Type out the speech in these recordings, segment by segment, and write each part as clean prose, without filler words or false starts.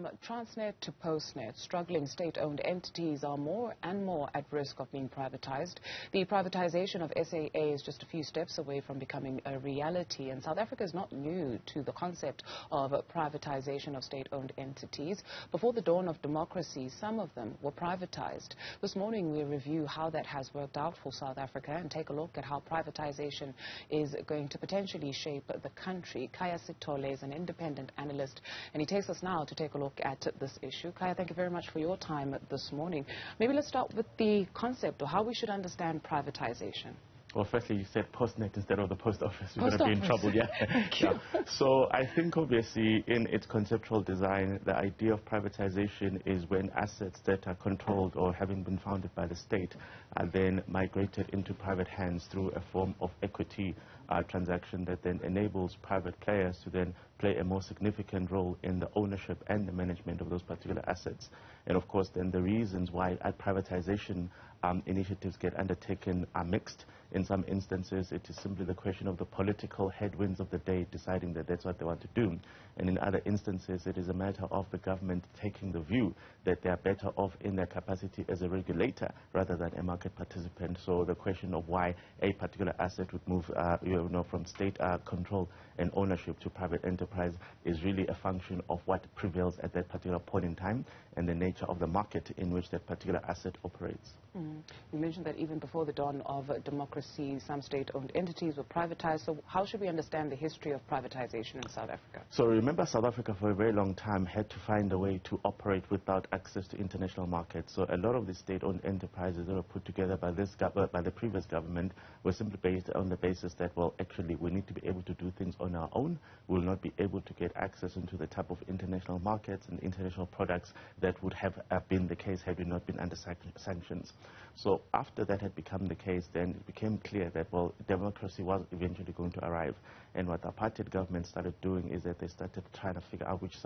From Transnet to Postnet, struggling state-owned entities are more and more at risk of being privatized. The privatization of SAA is just a few steps away from becoming a reality, and South Africa is not new to the concept of privatization of state-owned entities. Before the dawn of democracy, some of them were privatized. This morning, we review how that has worked out for South Africa and take a look at how privatization is going to potentially shape the country. Khaya Sithole is an independent analyst, and he takes us now to take a look at this issue. Khaya, thank you very much for your time this morning. Maybe let's start with the concept of how we should understand privatization. Well, firstly, you said Postnet instead of the post office. You're going to be in trouble, yeah. Thank you. Yeah. So I think, obviously, in its conceptual design, the idea of privatization is when assets that are controlled or having been founded by the state are then migrated into private hands through a form of equity transaction that then enables private players to then play a more significant role in the ownership and the management of those particular assets. And of course, then the reasons why privatization initiatives get undertaken are mixed. In some instances, it is simply the question of the political headwinds of the day deciding that that's what they want to do. And in other instances, it is a matter of the government taking the view that they are better off in their capacity as a regulator rather than a market participant. So the question of why a particular asset would move from state control and ownership to private enterprise is really a function of what prevails at that particular point in time and the nature of the market in which that particular asset operates. You mentioned that even before the dawn of democracy, some state-owned entities were privatized. So how should we understand the history of privatization in South Africa? So remember, South Africa for a very long time had to find a way to operate without access to international markets. So a lot of the state-owned enterprises that were put together by the previous government were simply based on the basis that, well, actually, we need to be able to do things on our own. We will not be able to get access into the type of international markets and international products that would have been the case had we not been under sanctions. So after that had become the case, then it became clear that, well, democracy was eventually going to arrive. And what the apartheid government started doing is that they started trying to figure out which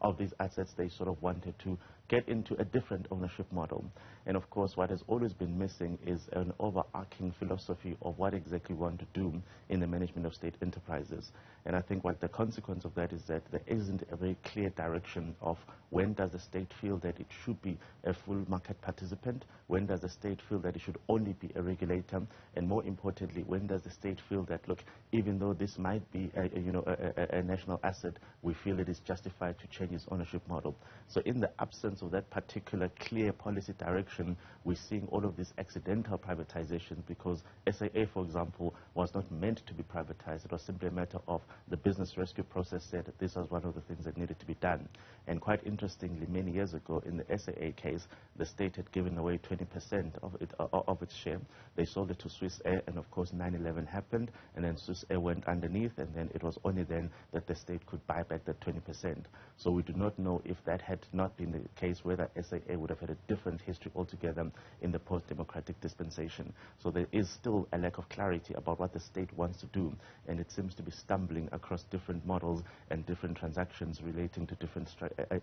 of these assets they sort of wanted to get into a different ownership model. And of course, what has always been missing is an overarching philosophy of what exactly we want to do in the management of state enterprises. And I think what the consequence of that is that there isn't a very clear direction of when does the state feel that it should be a full market participant, when does the state feel that it should only be a regulator, and more importantly, when does the state feel that, look, even though this might be a national asset, we feel it is justified to change its ownership model. So in the absence of that particular clear policy direction, we're seeing all of these accidental privatizations because SAA, for example, was not meant to be privatized. It was simply a matter of the business rescue process said that this was one of the things that needed to be done. And quite interestingly, many years ago, in the SAA case, the state had given away 20% of its share. They sold it to Swiss Air, and of course 9/11 happened, and then Swiss Air went underneath, and then it was only then that the state could buy back that 20%. So we do not know if that had not been the case, whether SAA would have had a different history altogether in the post-democratic dispensation. So there is still a lack of clarity about what the state wants to do, and it seems to be stumbling across different models and different transactions relating to different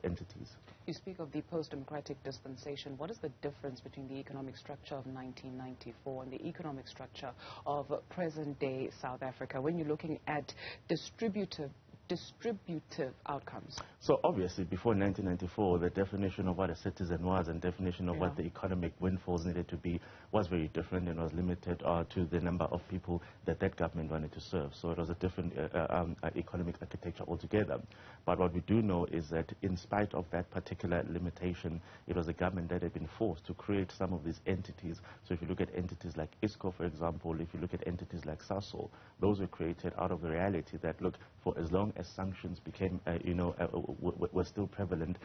entities. You speak of the post-democratic dispensation. What is the difference between the economic structure of 1994 and the economic structure of present-day South Africa when you're looking at distributive outcomes? So obviously, before 1994, the definition of what a citizen was and definition of what the economic windfalls needed to be was very different and was limited to the number of people that government wanted to serve. So it was a different economic architecture altogether. But what we do know is that in spite of that particular limitation, it was a government that had been forced to create some of these entities. So if you look at entities like ISCO, for example, if you look at entities like SASO, those were created out of the reality that, look, for as long as sanctions became, were still prevalent,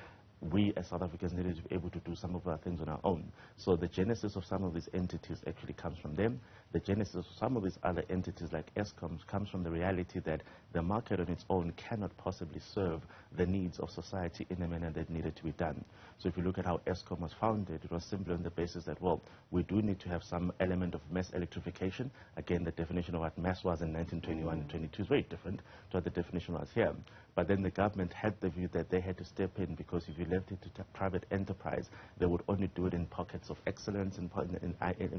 we as South Africans needed to be able to do some of our things on our own. So the genesis of some of these entities actually comes from them. The genesis of some of these other entities like ESCOMs comes from the reality that the market on its own cannot possibly serve the needs of society in a manner that needed to be done. So if you look at how ESCOM was founded, it was simply on the basis that, well, we do need to have some element of mass electrification. Again, the definition of what mass was in 1921 and 22 is very different to what the definition was here. But then the government had the view that they had to step in, because if you left it to private enterprise, they would only do it in pockets of excellence, in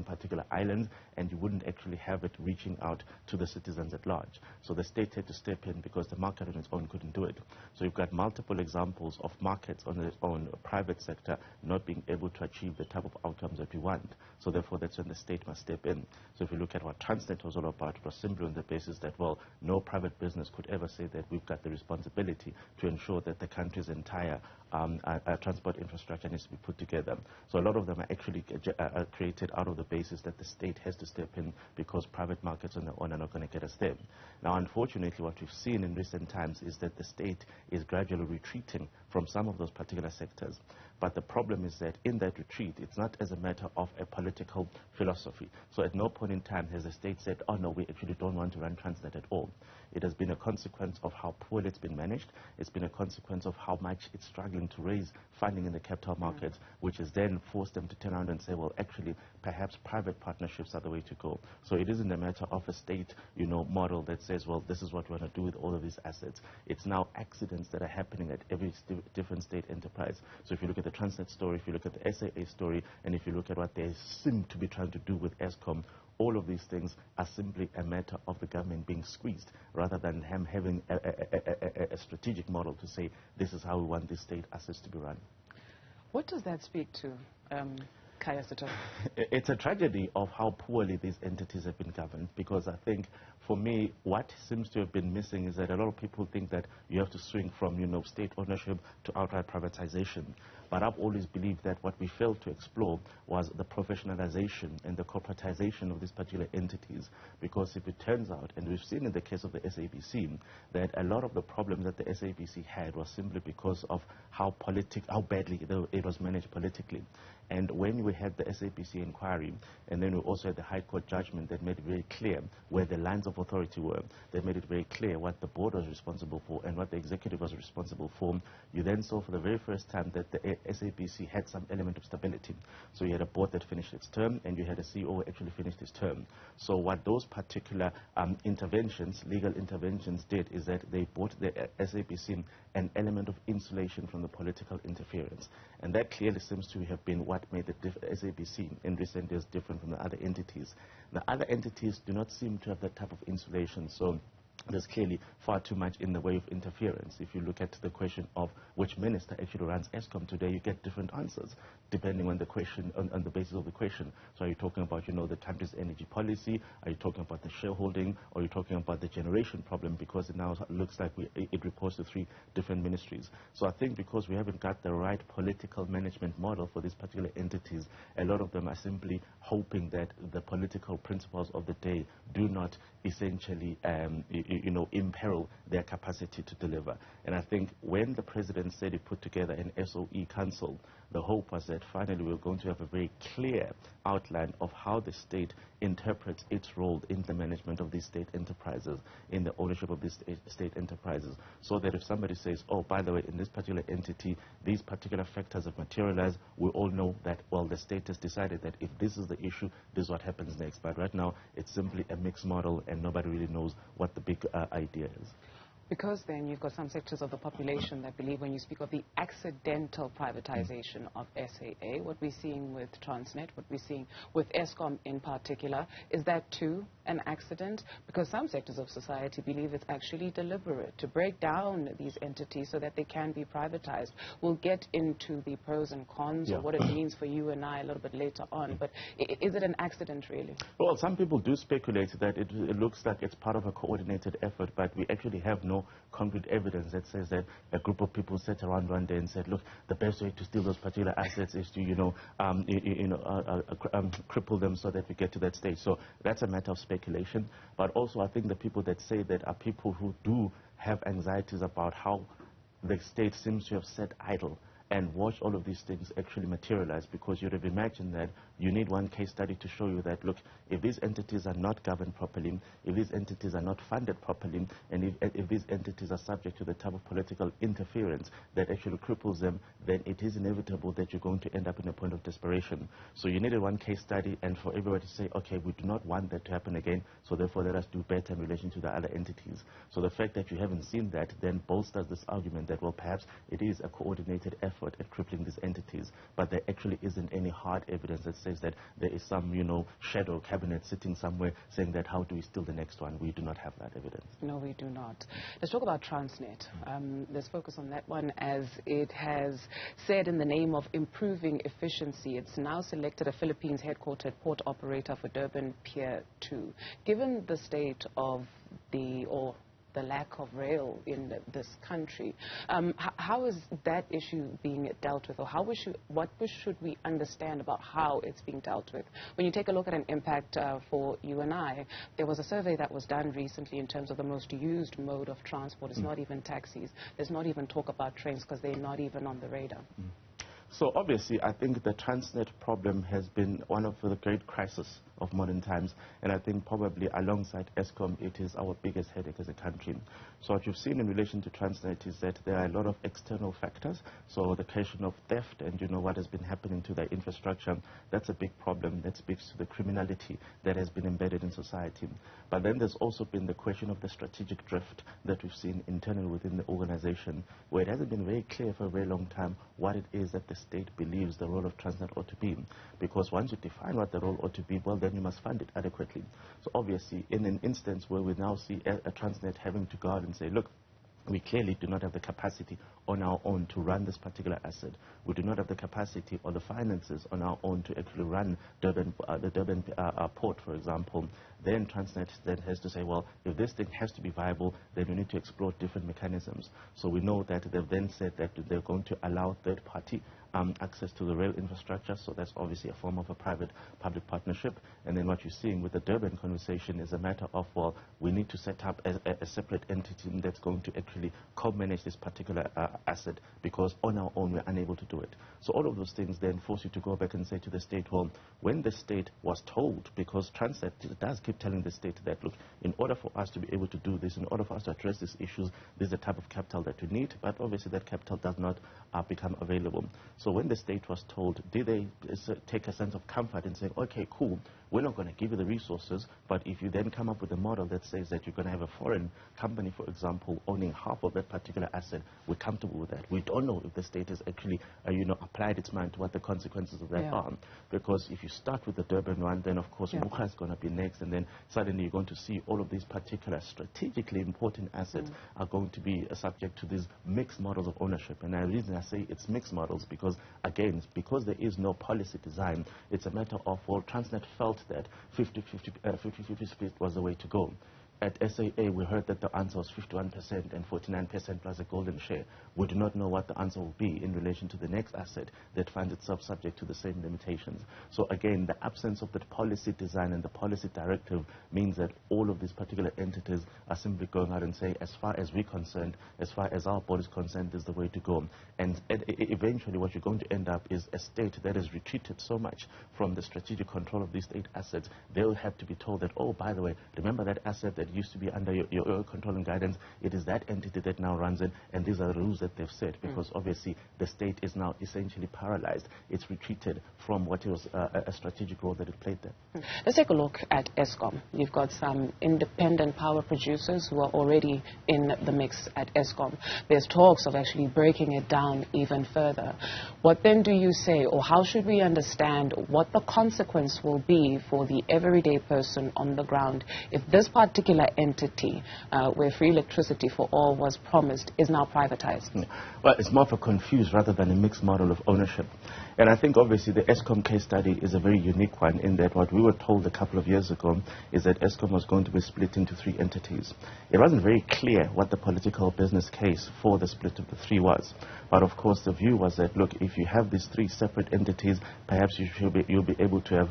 particular islands, and you wouldn't actually have it reaching out to the citizens at large. So the state had to step in because the market on its own couldn't do it. So you've got multiple examples of markets on its own, private sector, not being able to achieve the type of outcomes that we want. So therefore, that's when the state must step in. So if you look at what Transnet was all about, it was simply on the basis that, well, no private business could ever say that we've got the responsibility to ensure that the country's entire transport infrastructure needs to be put together. So a lot of them are actually created out of the basis that the state has to step in because private markets on their own are not going to get us there. Now, unfortunately, what we've seen in recent times is that the state is gradually retreating from some of those particular sectors. But the problem is that in that retreat, it's not as a matter of a political philosophy. So at no point in time has the state said, oh no, we actually don't want to run Transnet at all. It has been a consequence of how poorly it's been managed. It's been a consequence of how much it's struggling to raise funding in the capital markets, which has then forced them to turn around and say, well, actually, perhaps private partnerships are the way to go. So it isn't a matter of a state, model that says, well, this is what we want to do with all of these assets. It's now accidents that are happening at every different state enterprise. So if you look at the Transnet story, if you look at the SAA story, and if you look at what they seem to be trying to do with Eskom, all of these things are simply a matter of the government being squeezed, rather than him having a strategic model to say, this is how we want these state assets to be run. What does that speak to, Khaya Sithole? It's a tragedy of how poorly these entities have been governed, because I think, for me, what seems to have been missing is that a lot of people think that you have to swing from, state ownership to outright privatization. But I've always believed that what we failed to explore was the professionalization and the corporatization of these particular entities. Because if it turns out, and we've seen in the case of the SABC, that a lot of the problems that the SABC had was simply because of how badly it was managed politically. And when we had the SABC inquiry, and then we also had the High Court judgment that made it very clear where the lines of authority were, that made it very clear what the board was responsible for and what the executive was responsible for, you then saw for the very first time that the SABC had some element of stability. So you had a board that finished its term, and you had a CEO who actually finished his term. So what those particular interventions, legal interventions, did is that they brought the SABC an element of insulation from the political interference. And that clearly seems to have been what made the SABC in recent years different from the other entities. The other entities do not seem to have that type of insulation. So there's clearly far too much in the way of interference. If you look at the question of which minister actually runs Eskom today, you get different answers depending on the question, on the basis of the question. So are you talking about, the country's energy policy? Are you talking about the shareholding? Or are you talking about the generation problem? Because it now looks like it reports to 3 different ministries. So I think because we haven't got the right political management model for these particular entities, a lot of them are simply hoping that the political principles of the day do not essentially imperil their capacity to deliver. And I think when the president said he put together an SOE council, the hope was that finally we were going to have a very clear outline of how the state interprets its role in the management of these state enterprises, in the ownership of these state enterprises, so that if somebody says, oh, by the way, in this particular entity, these particular factors have materialized, we all know that, well, the state has decided that if this is the issue, this is what happens next. But right now, it's simply a mixed model, and nobody really knows what the big idea is. Because then you've got some sectors of the population that believe when you speak of the accidental privatization of SAA, what we're seeing with Transnet, what we're seeing with Eskom in particular, is that too an accident? Because some sectors of society believe it's actually deliberate to break down these entities so that they can be privatized. We'll get into the pros and cons of what it means for you and I a little bit later on, but is it an accident really? Well, some people do speculate that it looks like it's part of a coordinated effort, but we actually have no concrete evidence that says that a group of people sat around one day and said, look, the best way to steal those particular assets is to, cripple them so that we get to that stage. So that's a matter of speculation. But also I think the people that say that are people who do have anxieties about how the state seems to have sat idle and watch all of these things actually materialize, because you'd have imagined that you need one case study to show you that, look, if these entities are not governed properly, if these entities are not funded properly, and if these entities are subject to the type of political interference that actually cripples them, then it is inevitable that you're going to end up in a point of desperation. So you needed one case study, and for everybody to say, okay, we do not want that to happen again, so therefore let us do better in relation to the other entities. So the fact that you haven't seen that then bolsters this argument that, well, perhaps it is a coordinated effort at crippling these entities, but there actually isn't any hard evidence that says that there is some, shadow cabinet sitting somewhere saying that how do we steal the next one? We do not have that evidence. No, we do not. Let's talk about Transnet. Let's focus on that one, as it has said in the name of improving efficiency, it's now selected a Philippines headquartered port operator for Durban Pier 2. Given the state of the lack of rail in this country, how is that issue being dealt with, or what should we understand about how it's being dealt with? When you take a look at an impact for you and I, there was a survey that was done recently in terms of the most used mode of transport. It's not even taxis. There's not even talk about trains because they're not even on the radar. So obviously, I think the Transnet problem has been one of the great crises of modern times, and I think probably alongside Eskom, it is our biggest headache as a country. So what you've seen in relation to Transnet is that there are a lot of external factors. So the question of theft and what has been happening to their infrastructure, that's a big problem. That speaks to the criminality that has been embedded in society. But then there's also been the question of the strategic drift that we've seen internally within the organization, where it hasn't been very clear for a very long time what it is that the state believes the role of Transnet ought to be. Because once you define what the role ought to be, well, then you must fund it adequately. So obviously, in an instance where we now see a Transnet having to go out and say, look, we clearly do not have the capacity on our own to run this particular asset. We do not have the capacity or the finances on our own to actually run the Durban port, for example. Then Transnet then has to say, well, if this thing has to be viable, then we need to explore different mechanisms. So we know that they've then said that they're going to allow third-party access to the rail infrastructure, so that's obviously a form of a private-public partnership. And then what you're seeing with the Durban conversation is a matter of, well, we need to set up a separate entity that's going to actually co-manage this particular asset, because on our own we're unable to do it. So all of those things then force you to go back and say to the state, well, when the state was told, because Transnet does keep telling the state that, look, in order for us to be able to do this, in order for us to address these issues, this is the type of capital that we need, but obviously that capital does not become available. So when the state was told, did they take a sense of comfort in saying, okay, cool, we're not going to give you the resources, but if you then come up with a model that says that you're going to have a foreign company, for example, owning half of that particular asset, we're comfortable with that. We don't know if the state has actually, applied its mind to what the consequences of that are. Because if you start with the Durban one, then of course Mukha is going to be next, and then suddenly you're going to see all of these particular strategically important assets are going to be subject to these mixed models of ownership. And the reason I say it's mixed models, because again, because there is no policy design, it's a matter of, well, Transnet felt that 50-50 split was the way to go. At SAA, we heard that the answer was 51% and 49% plus a golden share. We do not know what the answer will be in relation to the next asset that finds itself subject to the same limitations. So again, the absence of the policy design and the policy directive means that all of these particular entities are simply going out and saying, as far as we're concerned, as far as our board is concerned, is the way to go. And eventually what you're going to end up is a state that has retreated so much from the strategic control of these state assets. They'll have to be told that, oh, by the way, remember that asset that used to be under your control and guidance, it is that entity that now runs it, and these are the rules that they've set, because obviously the state is now essentially paralyzed. It's retreated from what was a strategic role that it played there. Let's take a look at Eskom. You've got some independent power producers who are already in the mix at Eskom. There's talks of actually breaking it down even further. What then do you say, or how should we understand what the consequence will be for the everyday person on the ground if this particular entity, where free electricity for all was promised, is now privatized? Well, it's more of a confused rather than a mixed model of ownership. And I think obviously the Eskom case study is a very unique one, in that what we were told a couple of years ago is that Eskom was going to be split into 3 entities. It wasn't very clear what the political business case for the split of the 3 was. But of course the view was that, look, if you have these 3 separate entities, perhaps you'll be able to have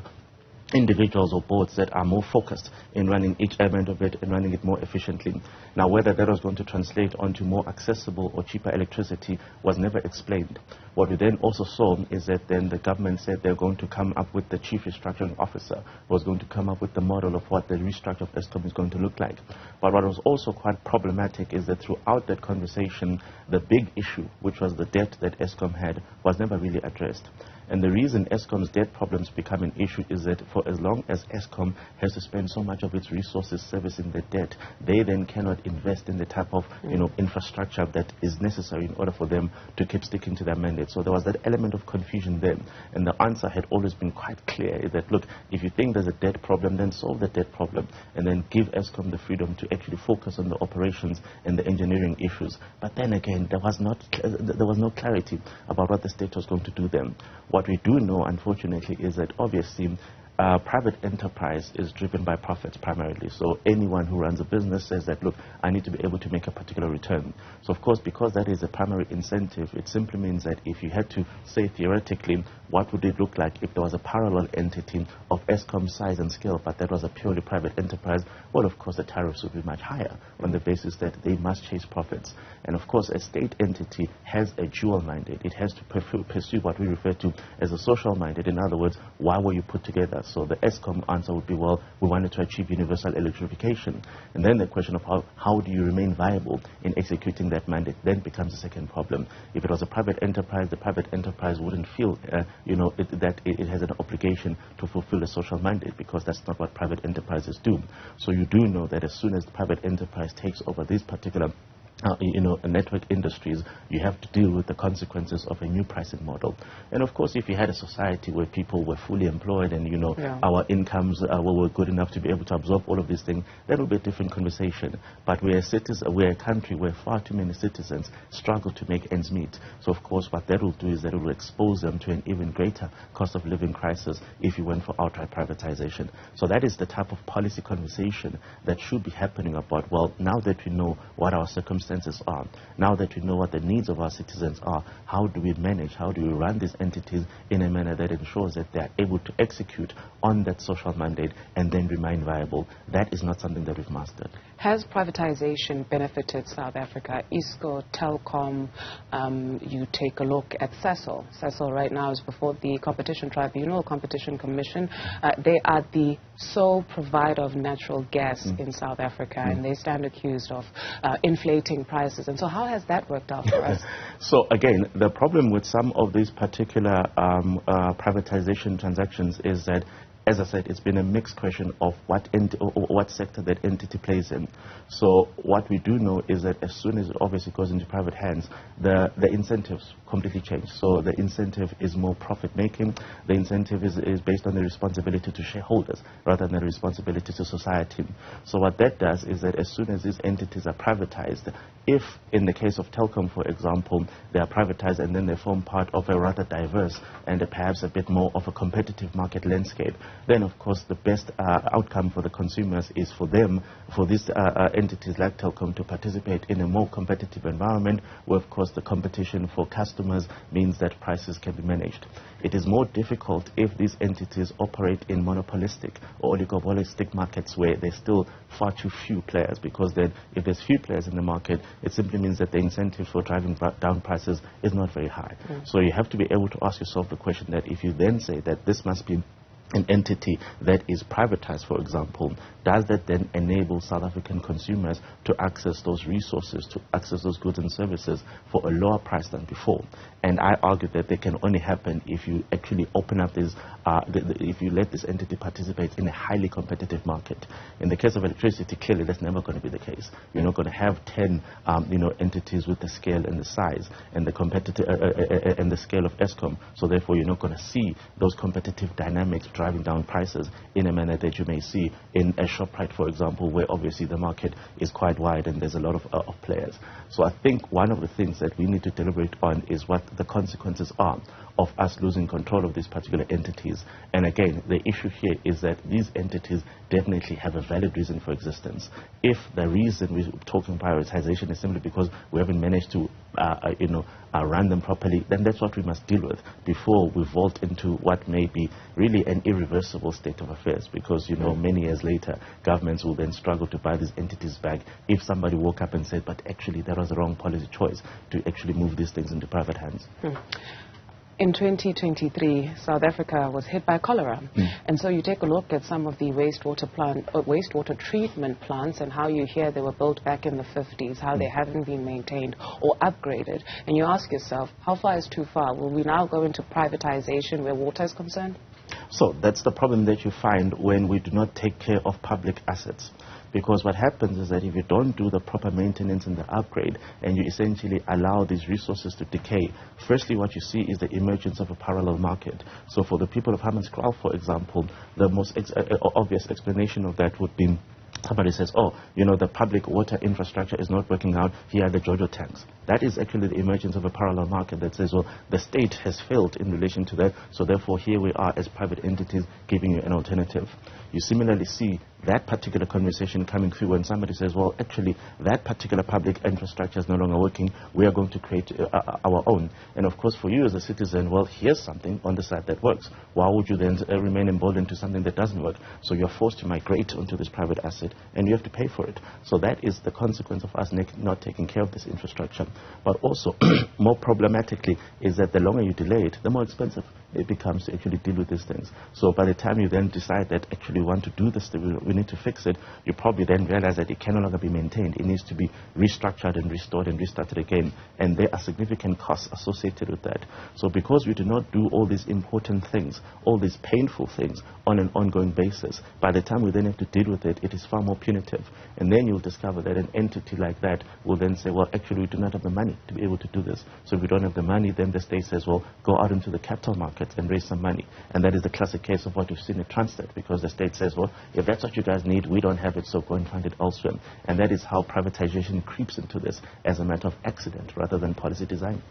individuals or boards that are more focused in running each element of it and running it more efficiently. Now, whether that was going to translate onto more accessible or cheaper electricity was never explained. What we then also saw is that then the government said they're going to come up with the chief restructuring officer, was going to come up with the model of what the restructure of Eskom is going to look like. But what was also quite problematic is that throughout that conversation, the big issue, which was the debt that Eskom had, was never really addressed. And the reason Eskom's debt problems become an issue is that for as long as Eskom has to spend so much of its resources servicing the debt, they then cannot invest in the type of infrastructure that is necessary in order for them to keep sticking to their mandate. So there was that element of confusion there. And the answer had always been quite clear, is that, look, if you think there's a debt problem, then solve the debt problem and then give Eskom the freedom to actually focus on the operations and the engineering issues. But then again, there was no clarity about what the state was going to do then. What we do know, unfortunately, is that obviously private enterprise is driven by profits primarily. So anyone who runs a business says that, look, I need to be able to make a particular return. So of course, because that is a primary incentive, it simply means that if you had to say theoretically, what would it look like if there was a parallel entity of Eskom size and scale, but that was a purely private enterprise? Well, of course, the tariffs would be much higher on the basis that they must chase profits. And of course, a state entity has a dual mandate. It has to pursue what we refer to as a social mandate. In other words, why were you put together? So the Eskom answer would be, well, we wanted to achieve universal electrification. And then the question of how do you remain viable in executing that mandate then becomes a second problem. If it was a private enterprise, the private enterprise wouldn't feel that it has an obligation to fulfill a social mandate, because that's not what private enterprises do. So you do know that as soon as the private enterprise takes over these particular network industries, you have to deal with the consequences of a new pricing model. And of course, if you had a society where people were fully employed and our incomes were good enough to be able to absorb all of these things, that would be a different conversation. But we're a country where far too many citizens struggle to make ends meet. So of course, what that will do is that it will expose them to an even greater cost of living crisis if you went for outright privatization. So that is the type of policy conversation that should be happening about, well, now that we know what our circumstances are, now that we know what the needs of our citizens are, how do we manage, how do we run these entities in a manner that ensures that they are able to execute on that social mandate and then remain viable? That is not something that we've mastered. Has privatization benefited South Africa? ISCO, Telkom, you take a look at Cecil. Cecil right now is before the Competition Tribunal, Competition Commission. They are the sole provider of natural gas in South Africa, and they stand accused of inflating prices. And so how has that worked out for us? So again, the problem with some of these particular privatization transactions is that, as I said, it's been a mixed question of what sector that entity plays in. So what we do know is that as soon as it obviously goes into private hands, the incentives completely change. So the incentive is more profit-making. The incentive is based on the responsibility to shareholders rather than the responsibility to society. So what that does is that as soon as these entities are privatized, if in the case of Telkom, for example, they are privatized and then they form part of a rather diverse and perhaps a bit more of a competitive market landscape, then of course the best outcome for the consumers is for these entities like Telkom to participate in a more competitive environment where of course the competition for customers means that prices can be managed. It is more difficult if these entities operate in monopolistic or oligopolistic markets where there's still far too few players, because then if there's few players in the market, it simply means that the incentive for driving down prices is not very high. So you have to be able to ask yourself the question that if you then say that this must be an entity that is privatized, for example, does that then enable South African consumers to access those resources, to access those goods and services for a lower price than before? And I argue that they can only happen if you actually open up this, if you let this entity participate in a highly competitive market. In the case of electricity, clearly that's never going to be the case. You're not going to have 10 entities with the scale and the size and the competitive and the scale of Eskom. So therefore, you're not going to see those competitive dynamics driving down prices in a manner that you may see in a ShopRite, for example, where obviously the market is quite wide and there's a lot of players. So I think one of the things that we need to deliberate on is what the consequences are of us losing control of these particular entities. And again, the issue here is that these entities definitely have a valid reason for existence. If the reason we're talking privatization is simply because we haven't managed to run them properly, then that's what we must deal with before we vault into what may be really an irreversible state of affairs, because many years later governments will then struggle to buy these entities back if somebody woke up and said, but actually that was the wrong policy choice to actually move these things into private hands. In 2023, South Africa was hit by cholera. And so you take a look at some of the wastewater treatment plants and how you hear they were built back in the 50s, how they haven't been maintained or upgraded. And you ask yourself, how far is too far? Will we now go into privatization where water is concerned? So that's the problem that you find when we do not take care of public assets. Because what happens is that if you don't do the proper maintenance and the upgrade, and you essentially allow these resources to decay, firstly what you see is the emergence of a parallel market. So for the people of Hammanskraal, for example, the most obvious explanation of that would be somebody says, oh, the public water infrastructure is not working out, here are the JoJo tanks. That is actually the emergence of a parallel market that says, well, the state has failed in relation to that, so therefore here we are as private entities giving you an alternative. You similarly see that particular conversation coming through when somebody says, well, actually, that particular public infrastructure is no longer working, we are going to create our own. And of course, for you as a citizen, well, here's something on the side that works. Why would you then remain emboldened to something that doesn't work? So you're forced to migrate onto this private asset, and you have to pay for it. So that is the consequence of us not taking care of this infrastructure. But also, more problematically, is that the longer you delay it, the more expensive it becomes to actually deal with these things. So by the time you then decide that actually want to do this, we need to fix it, you probably then realize that it can no longer be maintained. It needs to be restructured and restored and restarted again. And there are significant costs associated with that. So because we do not do all these important things, all these painful things on an ongoing basis, by the time we then have to deal with it, it is far more punitive. And then you'll discover that an entity like that will then say, well, actually we do not have the money to be able to do this. So if we don't have the money, then the state says, well, go out into the capital market and raise some money. And that is the classic case of what we've seen at Transnet, because the state says, well, if that's what you guys need, we don't have it, so go and find it elsewhere. And that is how privatization creeps into this as a matter of accident rather than policy design.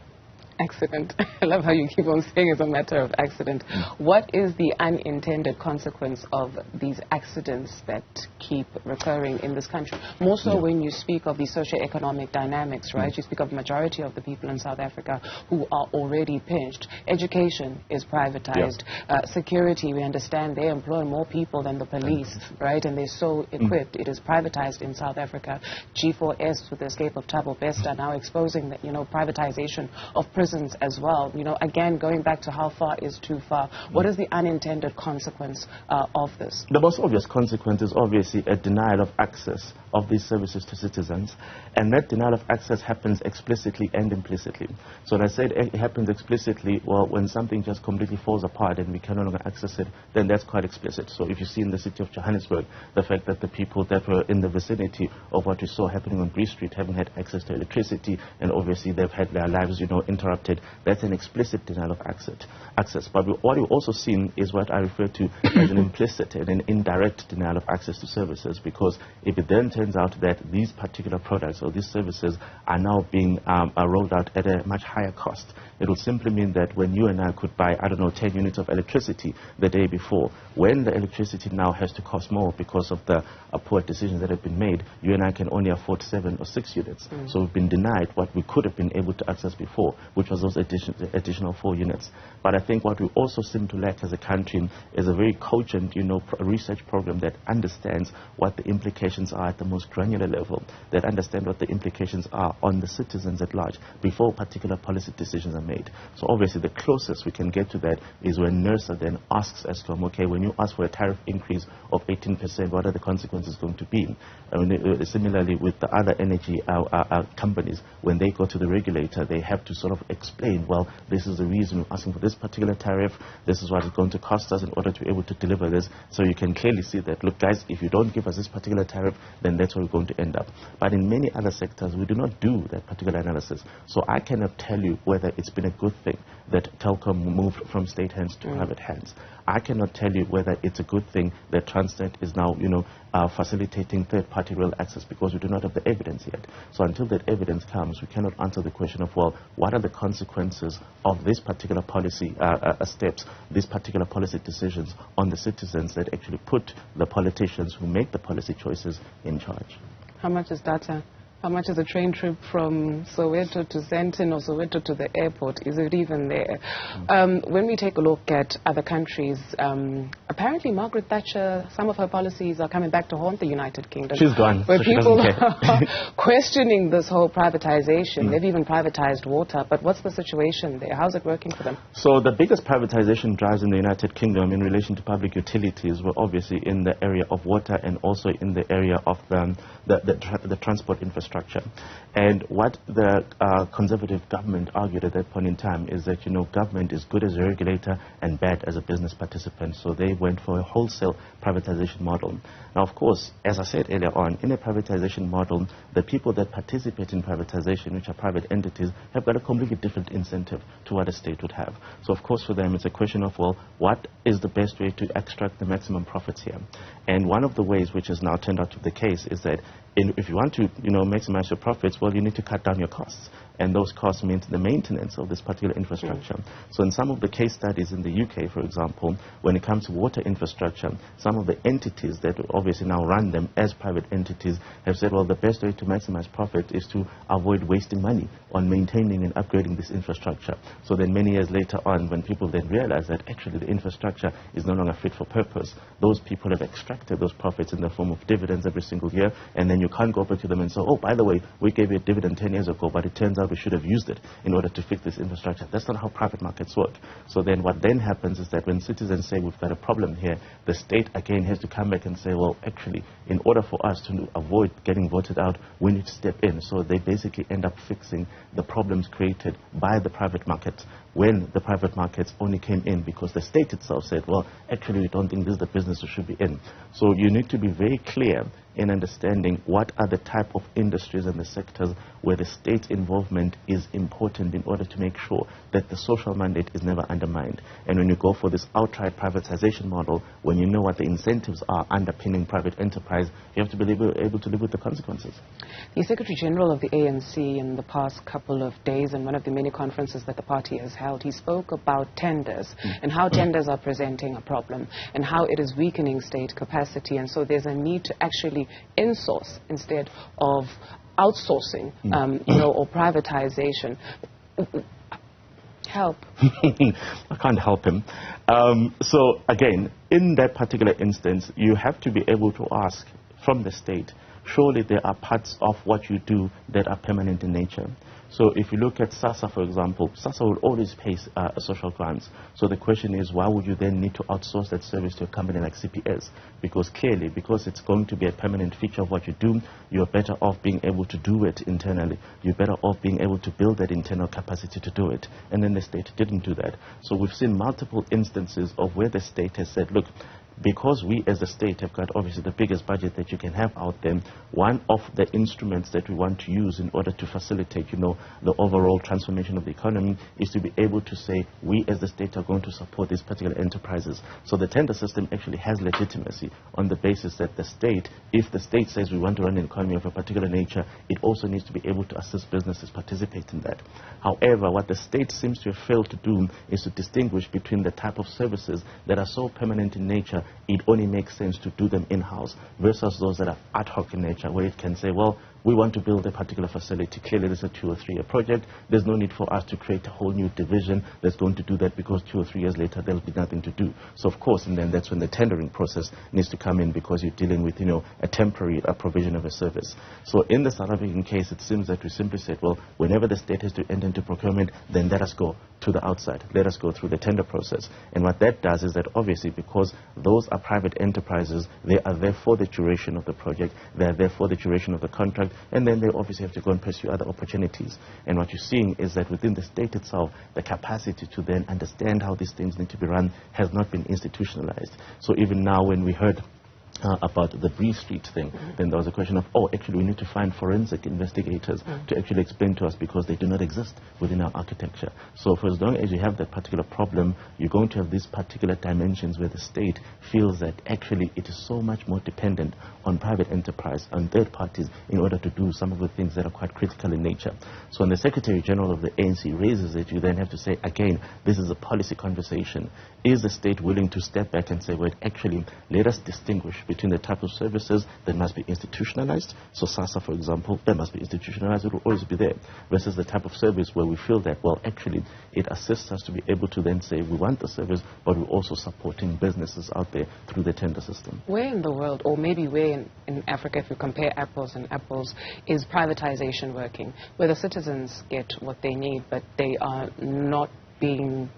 Accident. I love how you keep on saying it's a matter of accident. What is the unintended consequence of these accidents that keep recurring in this country? More so when you speak of the socio-economic dynamics, right? You speak of the majority of the people in South Africa who are already pinched. Education is privatized. Security, we understand they employ more people than the police, right? And they're so equipped. It is privatized in South Africa. G4S with the escape of Thabo Bester now exposing that, privatization of prisons as well. Again, going back to how far is too far, what is the unintended consequence of this? The most obvious consequence is obviously a denial of access of these services to citizens, and that denial of access happens explicitly and implicitly. So when I said it happens explicitly, well, when something just completely falls apart and we can no longer access it, then that's quite explicit. So if you see in the city of Johannesburg, the fact that the people that were in the vicinity of what we saw happening on Bree Street haven't had access to electricity, and obviously they've had their lives, interrupted, that's an explicit denial of access. But what we've also seen is what I refer to as an implicit and an indirect denial of access to services, because if it then turns out that these particular products or these services are now being rolled out at a much higher cost, it will simply mean that when you and I could buy, 10 units of electricity the day before, when the electricity now has to cost more because of the poor decisions that have been made, you and I can only afford 7 or 6 units. So we've been denied what we could have been able to access before, which was those additional 4 units. But I think what we also seem to lack as a country is a very cogent, research program that understands what the implications are at the most granular level, that understand what the implications are on the citizens at large before particular policy decisions are made. So obviously the closest we can get to that is when NERSA then asks Eskom, okay, when you ask for a tariff increase of 18%, what are the consequences going to be? Similarly with the other energy companies, when they go to the regulator, they have to sort of explain, well, this is the reason we're asking for this particular tariff, this is what it's going to cost us in order to be able to deliver this. So you can clearly see that, look guys, if you don't give us this particular tariff, then that's where we're going to end up. But in many other sectors, we do not do that particular analysis. So I cannot tell you whether it's been a good thing that telecom moved from state hands to private hands. I cannot tell you whether it's a good thing that Transnet is now, facilitating third-party rail access, because we do not have the evidence yet. So until that evidence comes, we cannot answer the question of, well, what are the consequences of this particular policy steps, these particular policy decisions on the citizens that actually put the politicians who make the policy choices in charge. How much is data? How much is a train trip from Soweto to Sandton or Soweto to the airport? Is it even there? When we take a look at other countries, apparently Margaret Thatcher, some of her policies are coming back to haunt the United Kingdom. She's gone. Where so people are questioning this whole privatization. They've even privatized water. But what's the situation there? How's it working for them? So the biggest privatization drives in the United Kingdom in relation to public utilities were obviously in the area of water and also in the area of the transport infrastructure. And what the Conservative government argued at that point in time is that, government is good as a regulator and bad as a business participant. So they went for a wholesale privatization model. Now, of course, as I said earlier on, in a privatization model, the people that participate in privatization, which are private entities, have got a completely different incentive to what a state would have. So, of course, for them, it's a question of, well, what is the best way to extract the maximum profits here? And one of the ways which has now turned out to be the case is that if you want to, maximize your profits, well, you need to cut down your costs. And those costs mean the maintenance of this particular infrastructure. So in some of the case studies in the UK, for example, when it comes to water infrastructure, some of the entities that obviously now run them as private entities have said, well, the best way to maximize profit is to avoid wasting money on maintaining and upgrading this infrastructure. So then many years later on, when people then realize that actually the infrastructure is no longer fit for purpose, those people have extracted those profits in the form of dividends every single year, and then you can't go back to them and say, oh, by the way, we gave you a dividend 10 years ago, but it turns out we should have used it in order to fix this infrastructure. That's not how private markets work. So then what then happens is that when citizens say we've got a problem here, the state again has to come back and say, well, actually, in order for us to avoid getting voted out, we need to step in. So they basically end up fixing the problems created by the private markets when the private markets only came in because the state itself said, well, actually, we don't think this is the business we should be in. So you need to be very clear in understanding what are the type of industries and the sectors where the state's involvement is important in order to make sure that the social mandate is never undermined. And when you go for this outright privatization model, when you know what the incentives are underpinning private enterprise, you have to be able to live with the consequences. The Secretary General of the ANC in the past couple of days, in one of the many conferences that the party has held, he spoke about tenders and how tenders are presenting a problem and how it is weakening state capacity. And so there's a need to actually insource instead of outsourcing, or privatization. Help. I can't help him. So again, in that particular instance, you have to be able to ask from the state, surely there are parts of what you do that are permanent in nature. So if you look at SASSA, for example, SASSA will always pay social grants. So the question is, why would you then need to outsource that service to a company like CPS? Because clearly, because it's going to be a permanent feature of what you do, you're better off being able to do it internally. You're better off being able to build that internal capacity to do it. And then the state didn't do that. So we've seen multiple instances of where the state has said, look, because we as a state have got obviously the biggest budget that you can have out there, one of the instruments that we want to use in order to facilitate, the overall transformation of the economy is to be able to say we as the state are going to support these particular enterprises. So the tender system actually has legitimacy on the basis that the state, if the state says we want to run an economy of a particular nature, it also needs to be able to assist businesses participate in that. However, what the state seems to have failed to do is to distinguish between the type of services that are so permanent in nature it only makes sense to do them in-house versus those that are ad hoc in nature, where it can say, well, we want to build a particular facility. Clearly, there's a 2 or 3 year project. There's no need for us to create a whole new division that's going to do that because 2 or 3 years later, there'll be nothing to do. So, of course, and then that's when the tendering process needs to come in because you're dealing with, a temporary provision of a service. So in the South African case, it seems that we simply said, well, whenever the state has to enter into procurement, then let us go to the outside. Let us go through the tender process. And what that does is that obviously because those are private enterprises, they are there for the duration of the project, they are there for the duration of the contract, and then they obviously have to go and pursue other opportunities. And what you're seeing is that within the state itself, the capacity to then understand how these things need to be run has not been institutionalized. So even now when we heard about the Brief Street thing, then there was a question of, oh, actually we need to find forensic investigators to actually explain to us because they do not exist within our architecture. So for as long as you have that particular problem, you're going to have these particular dimensions where the state feels that actually it is so much more dependent on private enterprise, on third parties, in order to do some of the things that are quite critical in nature. So when the Secretary General of the ANC raises it, you then have to say, again, this is a policy conversation. Is the state willing to step back and say, well, actually, let us distinguish between the type of services that must be institutionalized? So SASSA, for example, that must be institutionalized, it will always be there, versus the type of service where we feel that, well, actually, it assists us to be able to then say, we want the service, but we're also supporting businesses out there through the tender system. Where in the world, or maybe where in Africa, if you compare apples and apples, is privatization working? Where the citizens get what they need, but they are not being...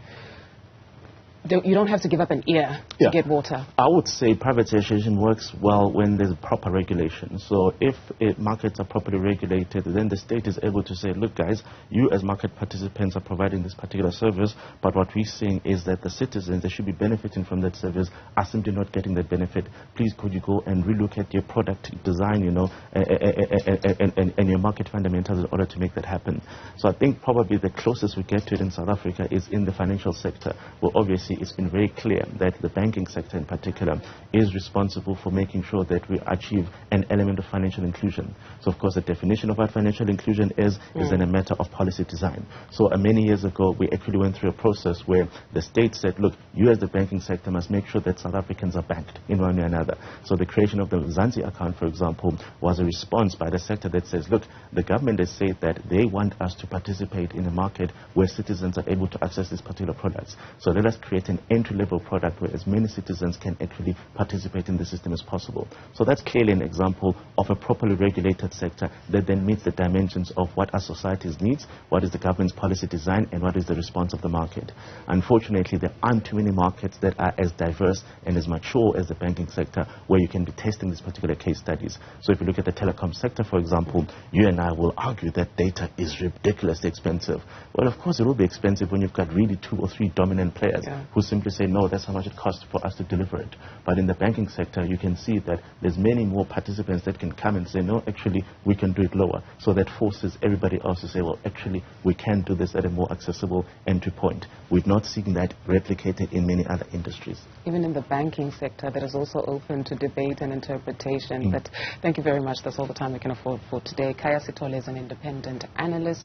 You don't have to give up an ear to get water. I would say privatization works well when there's proper regulation. So if markets are properly regulated, then the state is able to say, look guys, you as market participants are providing this particular service, but what we're seeing is that the citizens that should be benefiting from that service are simply not getting that benefit. Please could you go and relook at your product design, you know, and your market fundamentals in order to make that happen. So I think probably the closest we get to it in South Africa is in the financial sector, where obviously it's been very clear that the banking sector in particular is responsible for making sure that we achieve an element of financial inclusion. So of course the definition of what financial inclusion is then a matter of policy design. So many years ago we actually went through a process where the state said, look, you as the banking sector must make sure that South Africans are banked in one way or another. So the creation of the Zanzi account, for example, was a response by the sector that says, look, the government has said that they want us to participate in a market where citizens are able to access these particular products. So let us create an entry-level product where as many citizens can actually participate in the system as possible. So that's clearly an example of a properly regulated sector that then meets the dimensions of what our society's needs, what is the government's policy design, and what is the response of the market. Unfortunately, there aren't too many markets that are as diverse and as mature as the banking sector where you can be testing these particular case studies. So if you look at the telecom sector, for example, you and I will argue that data is ridiculously expensive. Well, of course, it will be expensive when you've got really 2 or 3 dominant players who simply say, no, that's how much it costs for us to deliver it. But in the banking sector, you can see that there's many more participants that can come and say, no, actually, we can do it lower. So that forces everybody else to say, well, actually, we can do this at a more accessible entry point. We've not seen that replicated in many other industries. Even in the banking sector, that is also open to debate and interpretation. But thank you very much. That's all the time we can afford for today. Khaya Sithole is an independent analyst.